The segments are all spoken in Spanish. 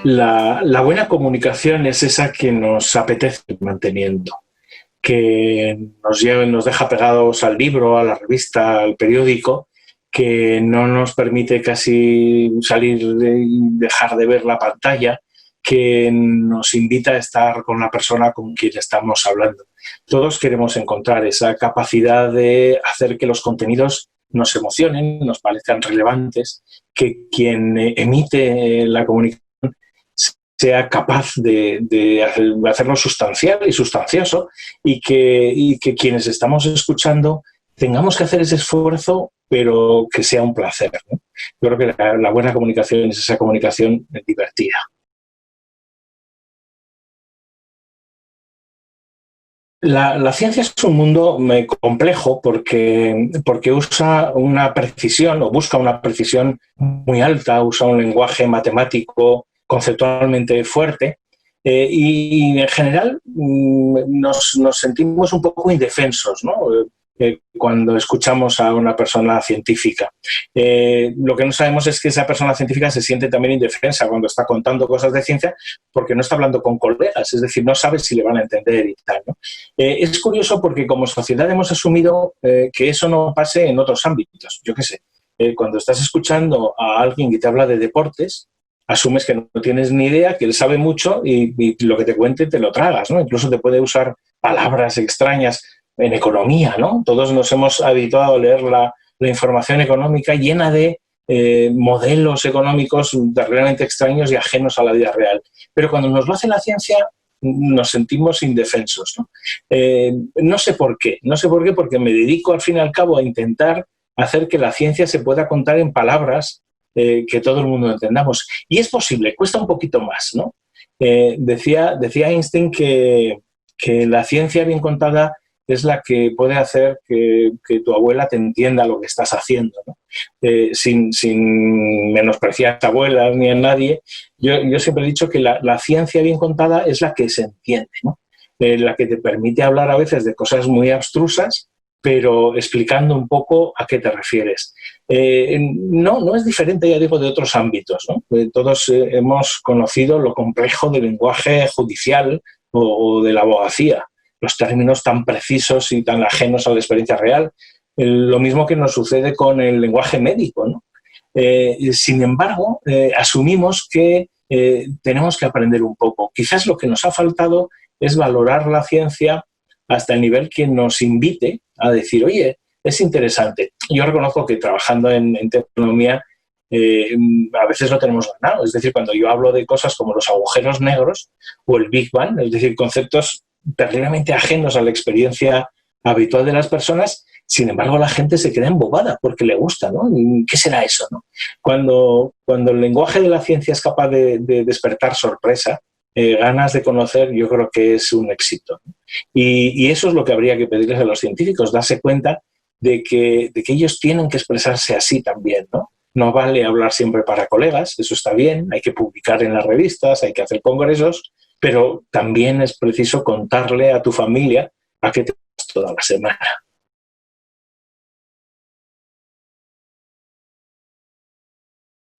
La buena comunicación es esa que nos apetece ir manteniendo, que nos deja pegados al libro, a la revista, al periódico, que no nos permite casi salir y dejar de ver la pantalla, que nos invita a estar con la persona con quien estamos hablando. Todos queremos encontrar esa capacidad de hacer que los contenidos nos emocionen, nos parezcan relevantes, que quien emite la comunicación sea capaz de hacerlo sustancial y sustancioso y que quienes estamos escuchando tengamos que hacer ese esfuerzo, pero que sea un placer, ¿no? Yo creo que la buena comunicación es esa comunicación divertida. La ciencia es un mundo complejo porque usa una precisión o busca una precisión muy alta, usa un lenguaje matemático conceptualmente fuerte y en general nos sentimos un poco indefensos, ¿no? Cuando escuchamos a una persona científica. Lo que no sabemos es que esa persona científica se siente también indefensa cuando está contando cosas de ciencia porque no está hablando con colegas, es decir, no sabe si le van a entender y tal, ¿no? Es curioso porque como sociedad hemos asumido que eso no pase en otros ámbitos. Yo qué sé, cuando estás escuchando a alguien que te habla de deportes, asumes que no tienes ni idea, que él sabe mucho y lo que te cuente te lo tragas, ¿no? Incluso te puede usar palabras extrañas en economía, ¿no? Todos nos hemos habituado a leer la información económica llena de modelos económicos realmente extraños y ajenos a la vida real. Pero cuando nos lo hace la ciencia, nos sentimos indefensos, ¿no? No sé por qué, porque me dedico al fin y al cabo a intentar hacer que la ciencia se pueda contar en palabras que todo el mundo entendamos. Y es posible, cuesta un poquito más, ¿no? Decía Einstein que la ciencia bien contada es la que puede hacer que tu abuela te entienda lo que estás haciendo, ¿no? Sin menospreciar a tu abuela ni a nadie. Yo siempre he dicho que la ciencia bien contada es la que se entiende, ¿no? La que te permite hablar a veces de cosas muy abstrusas, pero explicando un poco a qué te refieres. No es diferente, ya digo, de otros ámbitos, ¿no? Todos hemos conocido lo complejo del lenguaje judicial o de la abogacía, los términos tan precisos y tan ajenos a la experiencia real. Lo mismo que nos sucede con el lenguaje médico, ¿no? Sin embargo, asumimos que tenemos que aprender un poco. Quizás lo que nos ha faltado es valorar la ciencia hasta el nivel que nos invite a decir, oye, es interesante. Yo reconozco que trabajando en tecnología a veces lo tenemos ganado. Es decir, cuando yo hablo de cosas como los agujeros negros o el Big Bang, es decir, conceptos terriblemente ajenos a la experiencia habitual de las personas, sin embargo la gente se queda embobada porque le gusta, ¿no? ¿Qué será eso, no? Cuando el lenguaje de la ciencia es capaz de despertar sorpresa, ganas de conocer, yo creo que es un éxito, ¿no? Y eso es lo que habría que pedirles a los científicos, darse cuenta de que ellos tienen que expresarse así también, ¿no? No vale hablar siempre para colegas, eso está bien, hay que publicar en las revistas, hay que hacer congresos, pero también es preciso contarle a tu familia a qué te vas toda la semana.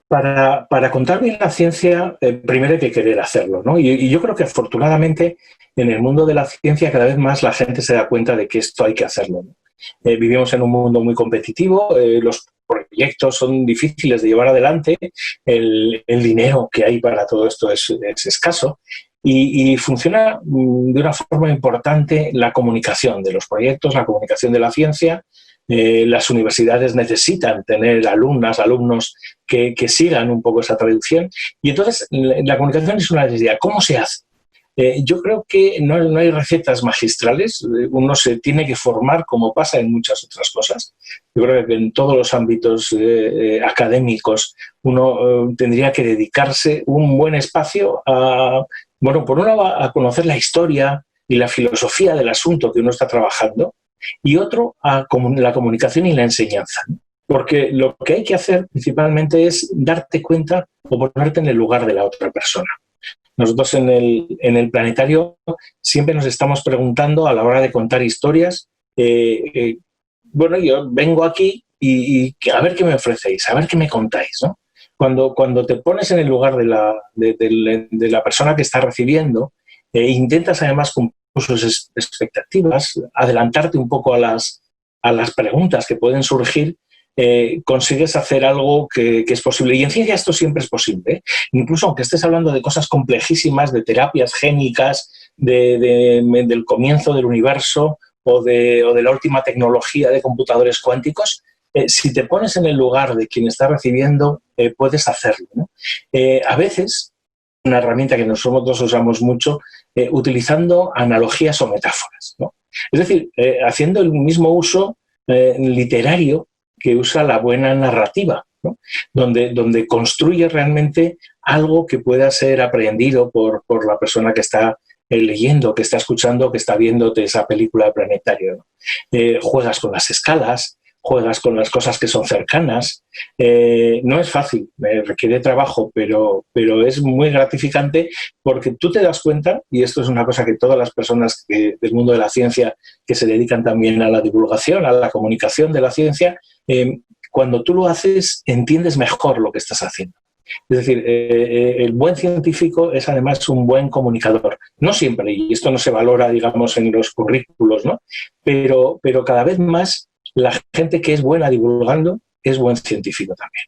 Para contar bien la ciencia, primero hay que querer hacerlo, ¿no? Y yo creo que afortunadamente en el mundo de la ciencia cada vez más la gente se da cuenta de que esto hay que hacerlo, ¿no? Vivimos en un mundo muy competitivo, los proyectos son difíciles de llevar adelante, el dinero que hay para todo esto es escaso y funciona de una forma importante la comunicación de los proyectos, la comunicación de la ciencia. Las universidades necesitan tener alumnas, alumnos que sigan un poco esa traducción y entonces la comunicación es una necesidad. ¿Cómo se hace? Yo creo que no hay recetas magistrales, uno se tiene que formar como pasa en muchas otras cosas. Yo creo que en todos los ámbitos académicos uno tendría que dedicarse un buen espacio a, bueno, por un lado a conocer la historia y la filosofía del asunto que uno está trabajando y otro a la comunicación y la enseñanza. Porque lo que hay que hacer principalmente es darte cuenta o ponerte en el lugar de la otra persona. Nosotros en el planetario siempre nos estamos preguntando a la hora de contar historias, bueno, yo vengo aquí y a ver qué me ofrecéis, a ver qué me contáis, ¿no? Cuando te pones en el lugar de la persona que está recibiendo, intentas además cumplir sus expectativas, adelantarte un poco a las preguntas que pueden surgir, consigues hacer algo que es posible. Y en ciencia esto siempre es posible, ¿eh? Incluso aunque estés hablando de cosas complejísimas, de terapias génicas, del comienzo del universo o de la última tecnología de computadores cuánticos, si te pones en el lugar de quien está recibiendo, puedes hacerlo, ¿no? A veces, una herramienta que nosotros usamos mucho, utilizando analogías o metáforas, ¿no? Es decir, haciendo el mismo uso literario que usa la buena narrativa, ¿no? Donde construye realmente algo que pueda ser aprendido por la persona que está leyendo, que está escuchando, que está viéndote esa película de Planetario, ¿no? Juegas con las escalas, juegas con las cosas que son cercanas. No es fácil, requiere trabajo, pero es muy gratificante porque tú te das cuenta, y esto es una cosa que todas las personas del mundo de la ciencia que se dedican también a la divulgación, a la comunicación de la ciencia, cuando tú lo haces, entiendes mejor lo que estás haciendo. Es decir, el buen científico es además un buen comunicador. No siempre, y esto no se valora, digamos, en los currículos, ¿no? Pero cada vez más la gente que es buena divulgando es buen científico también.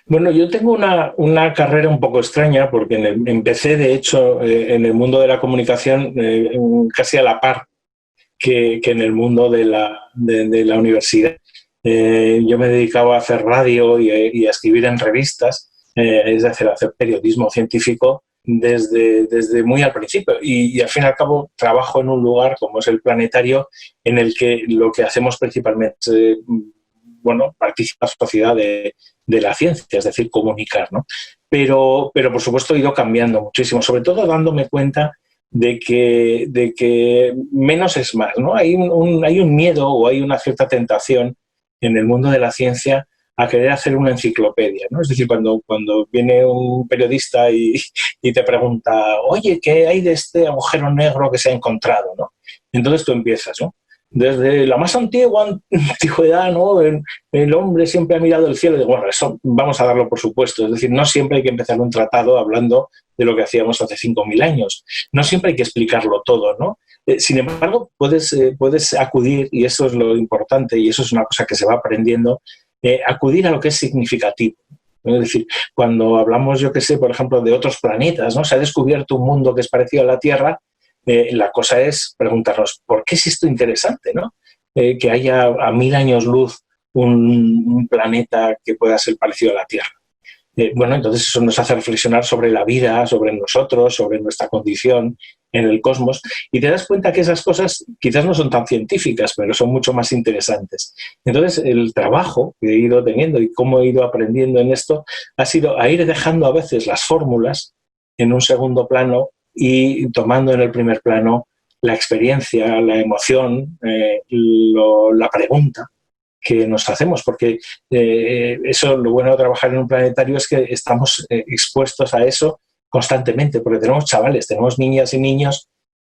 Bueno, yo tengo una carrera un poco extraña porque empecé, de hecho, en el mundo de la comunicación casi a la par que en el mundo de la universidad. Yo me dedicaba a hacer radio y a escribir en revistas, es decir, a hacer periodismo científico desde muy al principio. Y al fin y al cabo trabajo en un lugar como es el Planetario, en el que lo que hacemos principalmente es, bueno, participa la sociedad de la ciencia, es decir, comunicar, ¿no? Pero por supuesto he ido cambiando muchísimo, sobre todo dándome cuenta de que menos es más, ¿no? Hay un miedo o hay una cierta tentación en el mundo de la ciencia a querer hacer una enciclopedia, ¿no? Es decir, cuando viene un periodista y te pregunta, oye, ¿qué hay de este agujero negro que se ha encontrado, ¿no? Entonces tú empiezas, ¿no? Desde la más antigua antigüedad, ¿no? El hombre siempre ha mirado el cielo y digo, bueno, eso vamos a darlo por supuesto. Es decir, no siempre hay que empezar un tratado hablando de lo que hacíamos hace 5.000 años. No siempre hay que explicarlo todo, ¿no? Sin embargo, puedes acudir, y eso es lo importante, y eso es una cosa que se va aprendiendo, acudir a lo que es significativo. Es decir, cuando hablamos, yo qué sé, por ejemplo, de otros planetas, ¿no? Se ha descubierto un mundo que es parecido a la Tierra, la cosa es preguntarnos, ¿por qué es esto interesante, ¿no? Que haya a 1.000 años luz un planeta que pueda ser parecido a la Tierra. Bueno, entonces eso nos hace reflexionar sobre la vida, sobre nosotros, sobre nuestra condición en el cosmos, y te das cuenta que esas cosas quizás no son tan científicas, pero son mucho más interesantes. Entonces, el trabajo que he ido teniendo y cómo he ido aprendiendo en esto ha sido a ir dejando a veces las fórmulas en un segundo plano y tomando en el primer plano la experiencia, la emoción, la pregunta que nos hacemos, porque eso, lo bueno de trabajar en un planetario es que estamos expuestos a eso constantemente, porque tenemos chavales, tenemos niñas y niños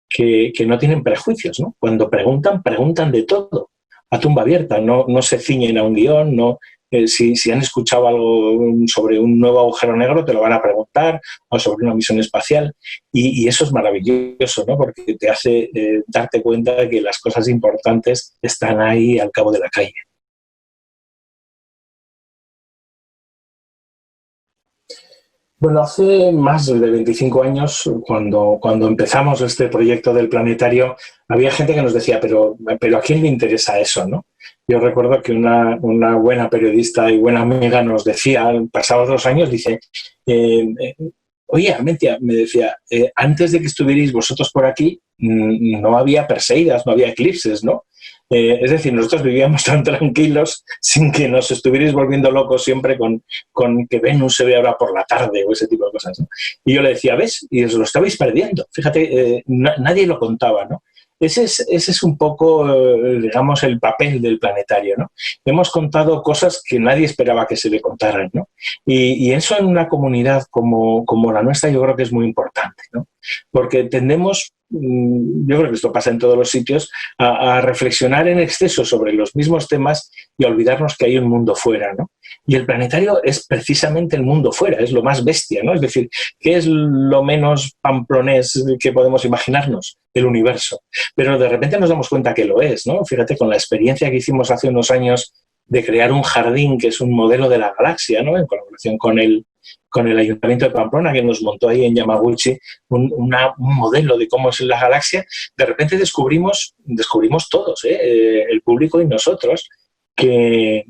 que no tienen prejuicios, ¿no? Cuando preguntan, preguntan de todo, a tumba abierta, no se ciñen a un guión, no, si han escuchado algo sobre un nuevo agujero negro, te lo van a preguntar, o sobre una misión espacial, y eso es maravilloso, ¿no? Porque te hace darte cuenta de que las cosas importantes están ahí al cabo de la calle. Bueno, hace más de 25 años, cuando empezamos este proyecto del planetario, había gente que nos decía, pero ¿a quién le interesa eso, no? Yo recuerdo que una buena periodista y buena amiga nos decía, pasados los años, dice, oye, Armentia, me decía, antes de que estuvierais vosotros por aquí, no había Perseidas, no había eclipses, ¿no? Es decir, nosotros vivíamos tan tranquilos sin que nos estuvierais volviendo locos siempre con que Venus se ve ahora por la tarde o ese tipo de cosas, ¿no? Y yo le decía, ¿ves? Y os lo estabais perdiendo. Fíjate, nadie lo contaba, ¿no? Ese es un poco, digamos, el papel del planetario, ¿no? Hemos contado cosas que nadie esperaba que se le contaran, ¿no? Y eso en una comunidad como la nuestra yo creo que es muy importante, ¿no? Porque tendemos yo creo que esto pasa en todos los sitios, a reflexionar en exceso sobre los mismos temas y a olvidarnos que hay un mundo fuera, ¿no? Y el planetario es precisamente el mundo fuera, es lo más bestia, ¿no? Es decir, ¿qué es lo menos pamplonés que podemos imaginarnos? El universo. Pero de repente nos damos cuenta que lo es, ¿no? Fíjate, con la experiencia que hicimos hace unos años de crear un jardín que es un modelo de la galaxia, ¿no? En colaboración con el Ayuntamiento de Pamplona, que nos montó ahí en Yamaguchi un modelo de cómo es la galaxia, de repente descubrimos todos, el público y nosotros, que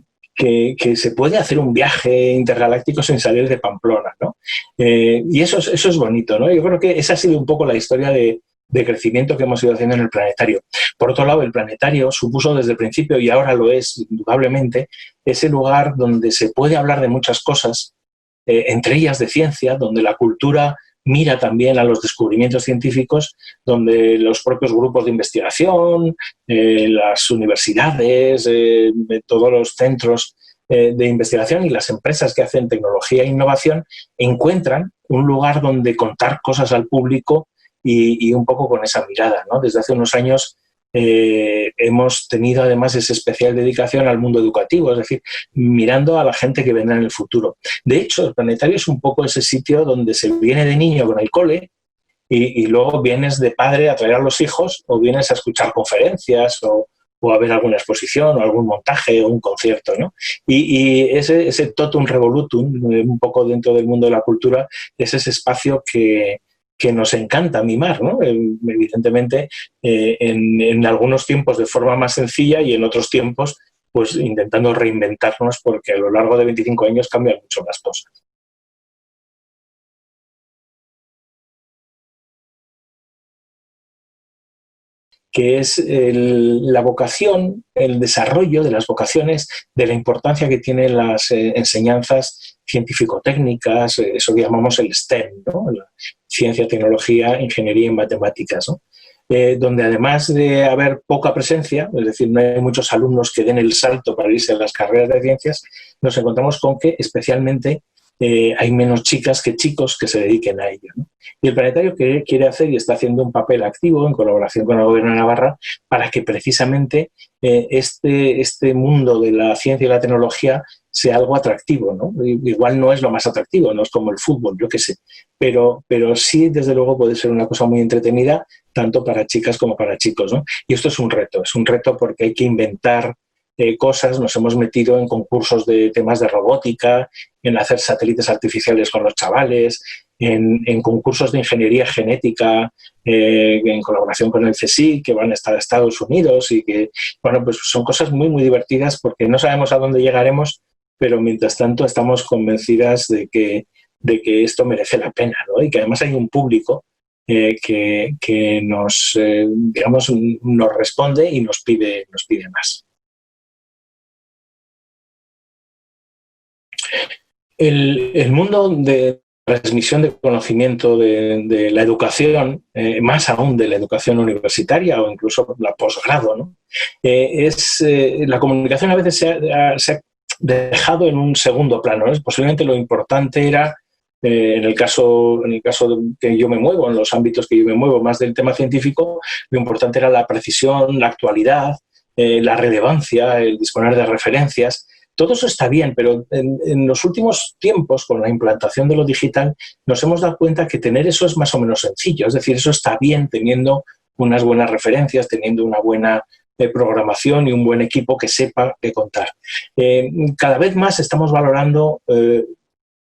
se puede hacer un viaje intergaláctico sin salir de Pamplona, ¿no? Y eso es bonito, ¿no? Yo creo que esa ha sido un poco la historia de crecimiento que hemos ido haciendo en el planetario. Por otro lado, el planetario supuso desde el principio, y ahora lo es indudablemente, ese lugar donde se puede hablar de muchas cosas, entre ellas de ciencia, donde la cultura mira también a los descubrimientos científicos, donde los propios grupos de investigación, las universidades, todos los centros de investigación y las empresas que hacen tecnología e innovación encuentran un lugar donde contar cosas al público y un poco con esa mirada, ¿no? Desde hace unos años hemos tenido además esa especial dedicación al mundo educativo, es decir, mirando a la gente que vendrá en el futuro. De hecho, el planetario es un poco ese sitio donde se viene de niño con el cole y luego vienes de padre a traer a los hijos o vienes a escuchar conferencias o a ver alguna exposición o algún montaje o un concierto, ¿no? Y ese totum revolutum, un poco dentro del mundo de la cultura, es ese espacio que nos encanta mimar, ¿no? Evidentemente, en algunos tiempos de forma más sencilla y en otros tiempos pues intentando reinventarnos porque a lo largo de 25 años cambian mucho las cosas. Que es la vocación, el desarrollo de las vocaciones, de la importancia que tienen las enseñanzas científico-técnicas, eso que llamamos el STEM, ¿no? La ciencia, tecnología, ingeniería y matemáticas, ¿no? Donde además de haber poca presencia, es decir, no hay muchos alumnos que den el salto para irse a las carreras de ciencias, nos encontramos con que especialmente hay menos chicas que chicos que se dediquen a ello, ¿no? Y el planetario quiere hacer y está haciendo un papel activo en colaboración con el Gobierno de Navarra para que precisamente este mundo de la ciencia y la tecnología sea algo atractivo, ¿no? Igual no es lo más atractivo, no es como el fútbol, yo qué sé, pero sí, desde luego, puede ser una cosa muy entretenida, tanto para chicas como para chicos, ¿no? Y esto es un reto porque hay que inventar cosas, nos hemos metido en concursos de temas de robótica, en hacer satélites artificiales con los chavales, en concursos de ingeniería genética en colaboración con el CSIC, que van a estar a Estados Unidos y que, bueno, pues son cosas muy, muy divertidas porque no sabemos a dónde llegaremos, pero mientras tanto estamos convencidas de que esto merece la pena, ¿no? Y que además hay un público que nos, digamos, nos responde y nos pide más. El mundo de transmisión de conocimiento de la educación, más aún de la educación universitaria o incluso la posgrado, ¿no? La comunicación a veces se ha dejado en un segundo plano, ¿no? Posiblemente lo importante era, en el caso que yo me muevo, en los ámbitos que yo me muevo, más del tema científico, lo importante era la precisión, la actualidad, la relevancia, el disponer de referencias. Todo eso está bien, pero en los últimos tiempos, con la implantación de lo digital, nos hemos dado cuenta que tener eso es más o menos sencillo. Es decir, eso está bien teniendo unas buenas referencias, teniendo una buena programación y un buen equipo que sepa qué contar. Cada vez más estamos valorando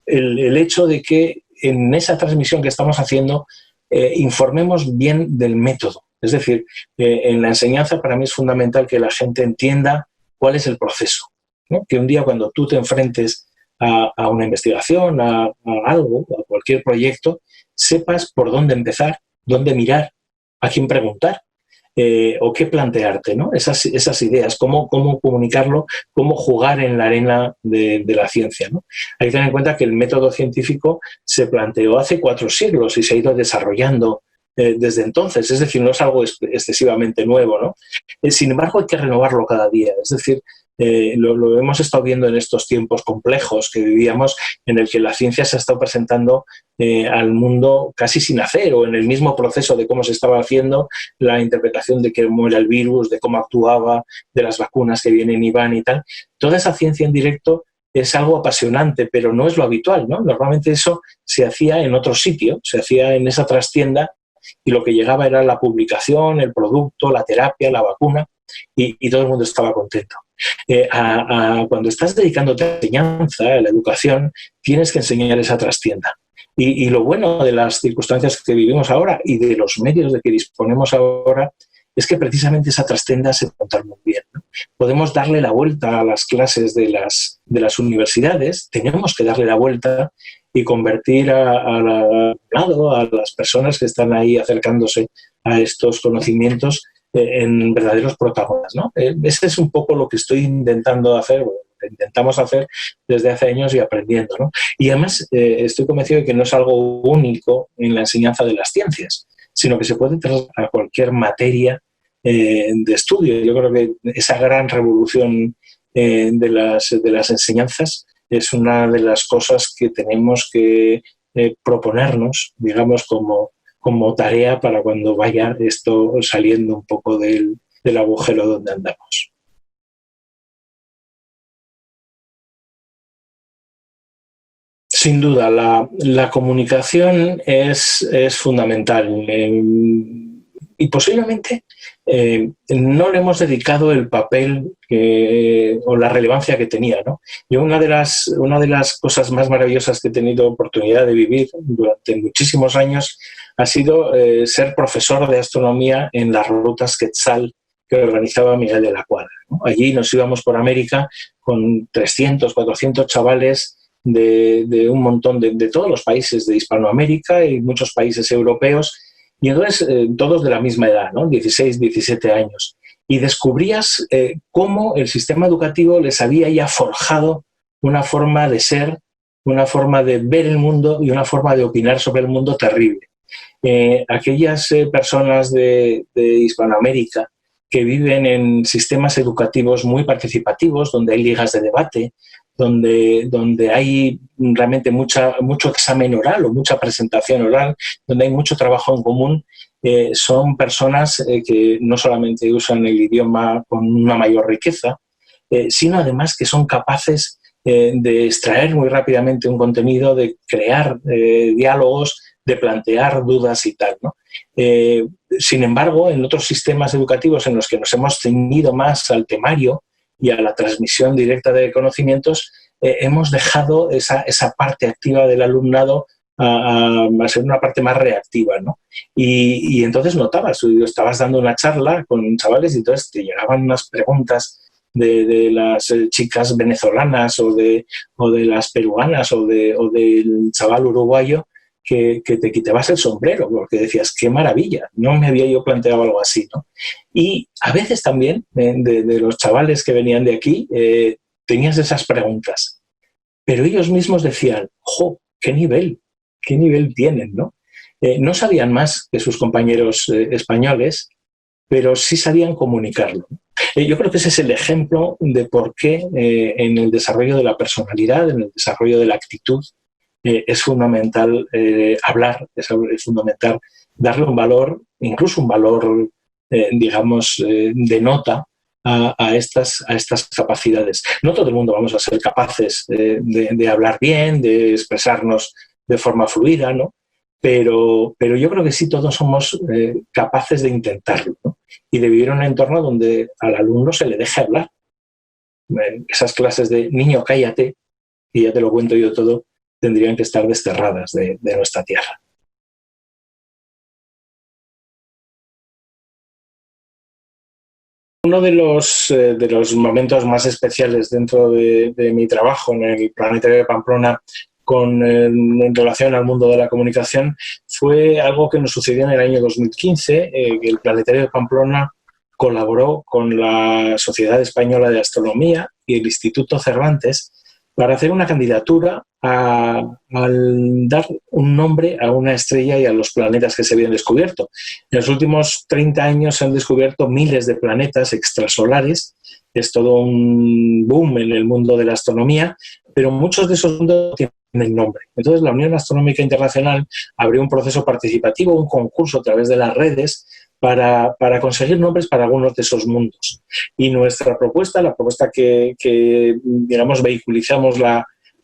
el hecho de que en esa transmisión que estamos haciendo informemos bien del método. Es decir, en la enseñanza para mí es fundamental que la gente entienda cuál es el proceso, ¿no? Que un día cuando tú te enfrentes a una investigación, a algo, a cualquier proyecto, sepas por dónde empezar, dónde mirar, a quién preguntar o qué plantearte, ¿no? Esas ideas, cómo comunicarlo, cómo jugar en la arena de la ciencia, ¿no? Hay que tener en cuenta que el método científico se planteó hace 4 siglos y se ha ido desarrollando desde entonces, es decir, no es algo excesivamente nuevo, ¿no? Sin embargo, hay que renovarlo cada día, es decir, lo hemos estado viendo en estos tiempos complejos que vivíamos, en el que la ciencia se ha estado presentando al mundo casi sin hacer, o en el mismo proceso de cómo se estaba haciendo la interpretación de cómo era el virus, de cómo actuaba, de las vacunas que vienen y van y tal. Toda esa ciencia en directo es algo apasionante, pero no es lo habitual, ¿no? Normalmente eso se hacía en otro sitio, se hacía en esa trastienda, y lo que llegaba era la publicación, el producto, la terapia, la vacuna, y todo el mundo estaba contento. Cuando estás dedicándote a la enseñanza, a la educación, tienes que enseñar esa trastienda. Y lo bueno de las circunstancias que vivimos ahora y de los medios de que disponemos ahora es que precisamente esa trastienda se monta muy bien, ¿no? Podemos darle la vuelta a las clases de las universidades, tenemos que darle la vuelta y convertir a las personas que están ahí acercándose a estos conocimientos en verdaderos protagonistas, ¿no? Ese es un poco lo que estoy intentando hacer, bueno, lo que intentamos hacer desde hace años y aprendiendo, ¿no? Y además estoy convencido de que no es algo único en la enseñanza de las ciencias, sino que se puede trasladar a cualquier materia de estudio. Yo creo que esa gran revolución de las enseñanzas es una de las cosas que tenemos que proponernos, digamos, como tarea para cuando vaya esto saliendo un poco del agujero donde andamos. Sin duda, la comunicación es fundamental y posiblemente no le hemos dedicado el papel o la relevancia que tenía, ¿no? Yo una de las cosas más maravillosas que he tenido oportunidad de vivir durante muchísimos años ha sido ser profesor de astronomía en las rutas Quetzal que organizaba Miguel de la Cuadra, ¿no? Allí nos íbamos por América con 300, 400 chavales de un montón de todos los países de Hispanoamérica y muchos países europeos, y entonces todos de la misma edad, ¿no? 16, 17 años. Y descubrías cómo el sistema educativo les había ya forjado una forma de ser, una forma de ver el mundo y una forma de opinar sobre el mundo terrible. Aquellas personas de Hispanoamérica que viven en sistemas educativos muy participativos, donde hay ligas de debate, donde hay realmente mucho examen oral o mucha presentación oral, donde hay mucho trabajo en común, son personas que no solamente usan el idioma con una mayor riqueza, sino además que son capaces de extraer muy rápidamente un contenido, de crear diálogos, de plantear dudas y tal, ¿no? Sin embargo, en otros sistemas educativos en los que nos hemos ceñido más al temario y a la transmisión directa de conocimientos, hemos dejado esa parte activa del alumnado a ser una parte más reactiva, ¿no? Y entonces notabas, estabas dando una charla con chavales y entonces te llegaban unas preguntas de las chicas venezolanas o de las peruanas o del chaval uruguayo que te quitabas el sombrero porque decías, qué maravilla, no me había yo planteado algo así, ¿no? Y a veces también de los chavales que venían de aquí tenías esas preguntas, pero ellos mismos decían, ¡jo, qué nivel tienen!, ¿no? No sabían más que sus compañeros españoles, pero sí sabían comunicarlo. Yo creo que ese es el ejemplo de por qué en el desarrollo de la personalidad, en el desarrollo de la actitud, es fundamental hablar, es fundamental darle un valor, incluso un valor, digamos, de nota a estas capacidades. No todo el mundo vamos a ser capaces de hablar bien, de expresarnos de forma fluida, ¿no? Pero yo creo que sí todos somos capaces de intentarlo, ¿no? Y de vivir en un entorno donde al alumno se le deje hablar. Esas clases de niño, cállate, y ya te lo cuento yo todo, tendrían que estar desterradas de nuestra tierra. Uno de los momentos más especiales dentro de mi trabajo en el Planetario de Pamplona en relación al mundo de la comunicación fue algo que nos sucedió en el año 2015, que el Planetario de Pamplona colaboró con la Sociedad Española de Astronomía y el Instituto Cervantes para hacer una candidatura al dar un nombre a una estrella y a los planetas que se habían descubierto. En los últimos 30 años se han descubierto miles de planetas extrasolares es todo un boom en el mundo de la astronomía, pero muchos de esos mundos tienen nombre. Entonces, la Unión Astronómica Internacional abrió un proceso participativo, un concurso a través de las redes para conseguir nombres para algunos de esos mundos. Y nuestra propuesta, la propuesta que digamos, vehiculizamos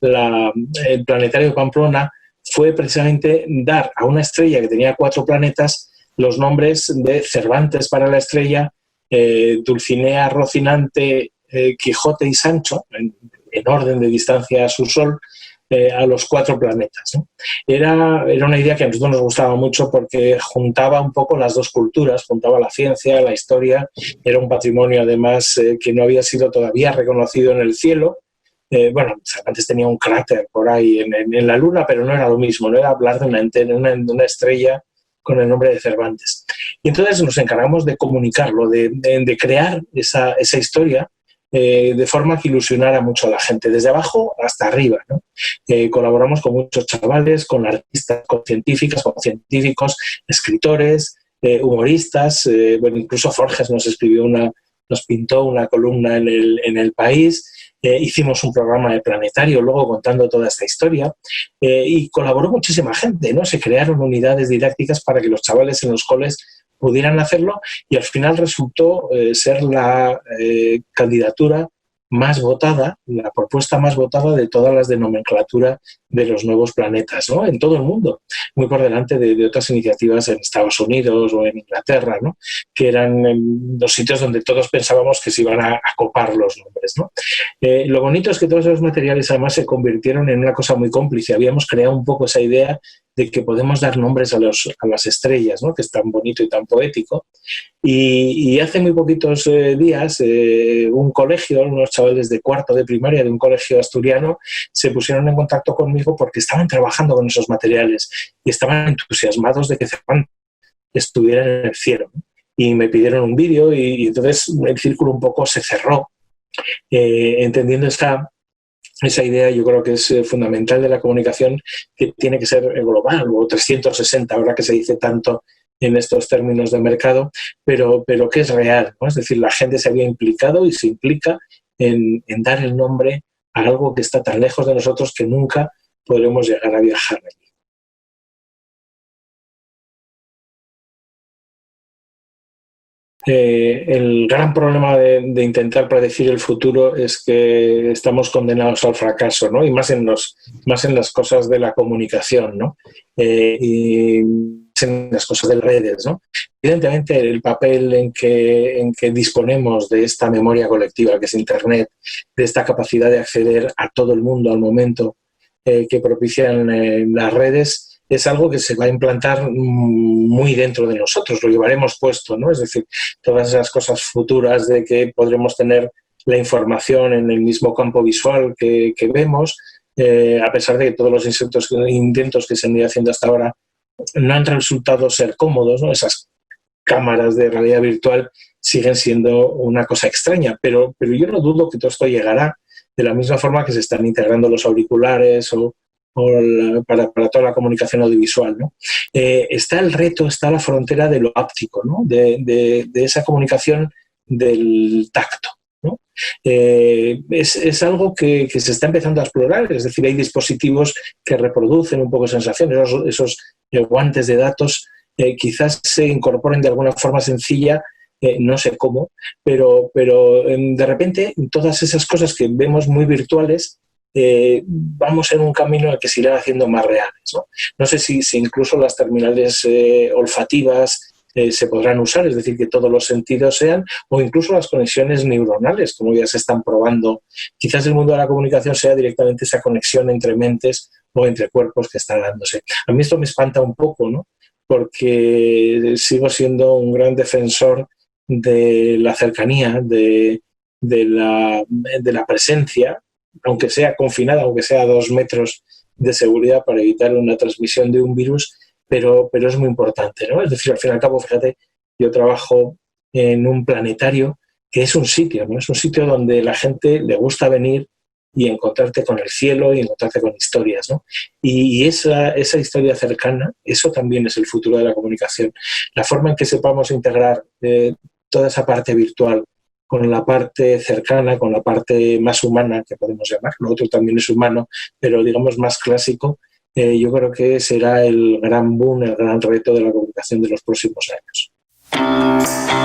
el Planetario de Pamplona, fue precisamente dar a una estrella que tenía 4 planetas los nombres de Cervantes para la estrella, Dulcinea, Rocinante, Quijote y Sancho, en orden de distancia a su Sol, a los 4 planetas, ¿no? Era una idea que a nosotros nos gustaba mucho porque juntaba un poco las dos culturas, juntaba la ciencia, la historia, era un patrimonio además que no había sido todavía reconocido en el cielo. Bueno, Cervantes tenía un cráter por ahí en la Luna, pero no era lo mismo, no era hablar de una estrella con el nombre de Cervantes. Y entonces nos encargamos de comunicarlo, de crear esa historia de forma que ilusionara mucho a la gente, desde abajo hasta arriba, ¿no? Colaboramos con muchos chavales, con artistas, con científicas, con científicos, escritores, humoristas, bueno, incluso Forges nos pintó una columna en el País. Hicimos un programa de planetario luego contando toda esta historia y colaboró muchísima gente, ¿no? Se crearon unidades didácticas para que los chavales en los coles pudieran hacerlo y al final resultó ser la candidatura más votada, la propuesta más votada de todas las de nomenclatura de los nuevos planetas, ¿no? En todo el mundo, muy por delante de otras iniciativas en Estados Unidos o en Inglaterra, ¿no? Que eran los sitios donde todos pensábamos que se iban a copar los nombres, ¿no? Lo bonito es que todos esos materiales además se convirtieron en una cosa muy cómplice. Habíamos creado un poco esa idea de que podemos dar nombres a las estrellas, ¿no? Que es tan bonito y tan poético. Y hace muy poquitos días un colegio, unos chavales de 4º de primaria de un colegio asturiano se pusieron en contacto conmigo porque estaban trabajando con esos materiales y estaban entusiasmados de que Cervantes estuviera en el cielo, ¿no? Y me pidieron un vídeo y entonces el círculo un poco se cerró, entendiendo esa idea. Yo creo que es fundamental de la comunicación, que tiene que ser global o 360, ahora que se dice tanto en estos términos de mercado, pero que es real, ¿no? Es decir, la gente se había implicado y se implica en dar el nombre a algo que está tan lejos de nosotros que nunca podremos llegar a viajar allí. El gran problema de intentar predecir el futuro es que estamos condenados al fracaso, ¿no? Y más en las cosas de la comunicación, ¿no? Y en las cosas de redes, ¿no? Evidentemente, el papel en que disponemos de esta memoria colectiva que es Internet, de esta capacidad de acceder a todo el mundo al momento que propician las redes, es algo que se va a implantar muy dentro de nosotros, lo llevaremos puesto, ¿no? Es decir, todas esas cosas futuras de que podremos tener la información en el mismo campo visual que vemos, a pesar de que todos los intentos que se han ido haciendo hasta ahora no han resultado ser cómodos, ¿no? Esas cámaras de realidad virtual siguen siendo una cosa extraña, pero yo no dudo que todo esto llegará de la misma forma que se están integrando los auriculares para toda la comunicación audiovisual, ¿no? Está el reto, está la frontera de lo áptico, ¿no? De esa comunicación del tacto, ¿no? Es algo que se está empezando a explorar, es decir, hay dispositivos que reproducen un poco sensaciones, esos guantes de datos quizás se incorporen de alguna forma sencilla, no sé cómo, pero de repente todas esas cosas que vemos muy virtuales vamos en un camino que se irán haciendo más reales, ¿no? No sé si incluso las terminales olfativas se podrán usar, es decir, que todos los sentidos sean, o incluso las conexiones neuronales, como ya se están probando. Quizás el mundo de la comunicación sea directamente esa conexión entre mentes o entre cuerpos que está dándose. A mí esto me espanta un poco, ¿no? Porque sigo siendo un gran defensor de la cercanía, de la presencia, aunque sea confinada, aunque sea a 2 metros de seguridad para evitar una transmisión de un virus, pero es muy importante, ¿no? Es decir, al fin y al cabo, fíjate, yo trabajo en un planetario que es un sitio, ¿no? Es un sitio donde la gente le gusta venir y encontrarte con el cielo y encontrarte con historias, ¿no? Y esa historia cercana, eso también es el futuro de la comunicación. La forma en que sepamos integrar toda esa parte virtual con la parte cercana, con la parte más humana, que podemos llamar. Lo otro también es humano, pero digamos más clásico. Yo creo que será el gran boom, el gran reto de la comunicación de los próximos años.